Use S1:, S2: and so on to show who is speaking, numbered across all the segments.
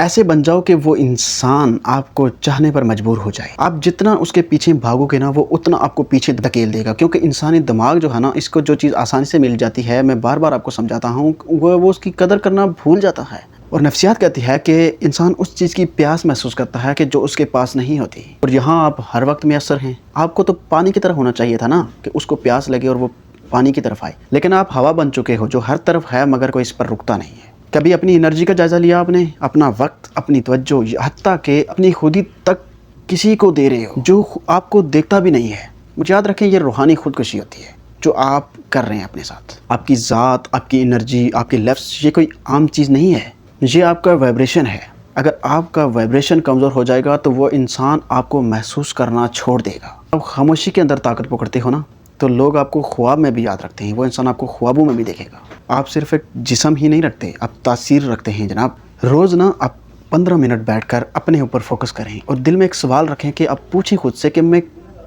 S1: ایسے بن جاؤ کہ وہ انسان آپ کو چاہنے پر مجبور ہو جائے. آپ جتنا اس کے پیچھے بھاگو گے نا وہ اتنا آپ کو پیچھے دھکیل دے گا، کیونکہ انسانی دماغ جو ہے نا اس کو جو چیز آسانی سے مل جاتی ہے، میں بار بار آپ کو سمجھاتا ہوں، وہ اس کی قدر کرنا بھول جاتا ہے. اور نفسیات کہتی ہے کہ انسان اس چیز کی پیاس محسوس کرتا ہے کہ جو اس کے پاس نہیں ہوتی. اور یہاں آپ ہر وقت میسر ہیں. آپ کو تو پانی کی طرح ہونا چاہیے تھا نا کہ اس کو پیاس لگے اور وہ پانی کی طرف آئے، لیکن آپ ہوا بن چکے ہو جو ہر طرف ہے مگر کوئی اس پر رکتا نہیں ہے. کبھی اپنی انرجی کا جائزہ لیا آپ نے؟ اپنا وقت، اپنی توجہ، حتیٰ کہ اپنی خودی تک کسی کو دے رہے ہو جو آپ کو دیکھتا بھی نہیں ہے. مجھے یاد رکھیں، یہ روحانی خودکشی ہوتی ہے جو آپ کر رہے ہیں اپنے ساتھ. آپ کی ذات، آپ کی انرجی، آپ کے لفظ یہ کوئی عام چیز نہیں ہے، یہ آپ کا وائبریشن ہے. اگر آپ کا وائبریشن کمزور ہو جائے گا تو وہ انسان آپ کو محسوس کرنا چھوڑ دے گا. آپ خاموشی کے اندر طاقت پکڑتے ہو نا تو لوگ آپ کو خواب میں بھی یاد رکھتے ہیں، وہ انسان آپ کو خوابوں میں بھی دیکھے گا. آپ صرف ایک جسم ہی نہیں رکھتے، آپ تاثیر رکھتے ہیں جناب. روز نا آپ 15 منٹ بیٹھ کر اپنے اوپر فوکس کریں اور دل میں ایک سوال رکھیں کہ آپ پوچھیں خود سے کہ میں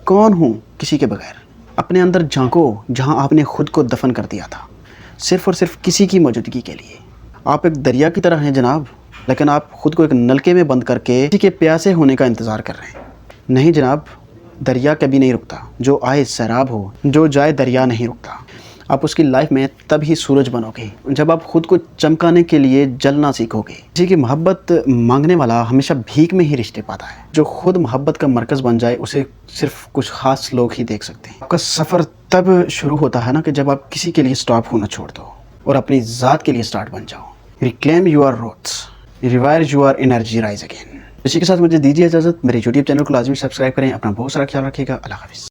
S1: کون ہوں کسی کے بغیر. اپنے اندر جھانکو جہاں آپ نے خود کو دفن کر دیا تھا، صرف اور صرف کسی کی موجودگی کے لیے. آپ ایک دریا کی طرح ہیں جناب، لیکن آپ خود کو ایک نلکے میں بند کر کے کسی کے پیاسے ہونے کا انتظار کر رہے ہیں. نہیں جناب، دریا کبھی نہیں رکتا. جو آئے سیراب ہو، جو جائے دریا نہیں رکتا. آپ اس کی لائف میں تب ہی سورج بنو گے جب آپ خود کو چمکانے کے لیے جلنا سیکھو گے. کسی کی محبت مانگنے والا ہمیشہ بھیک میں ہی رشتے پاتا ہے. جو خود محبت کا مرکز بن جائے اسے صرف کچھ خاص لوگ ہی دیکھ سکتے ہیں. آپ کا سفر تب شروع ہوتا ہے نا کہ جب آپ کسی کے لیے سٹاپ ہونا چھوڑ دو اور اپنی ذات کے لیے سٹارٹ بن جاؤ. Reclaim your roots, rewire your energy, rise again. اسی کے ساتھ مجھے دیجیے اجازت. میرے یوٹیوب چینل کو لازمی سبسکرائب کریں. اپنا بہت سارا خیال رکھیے گا. اللہ حافظ.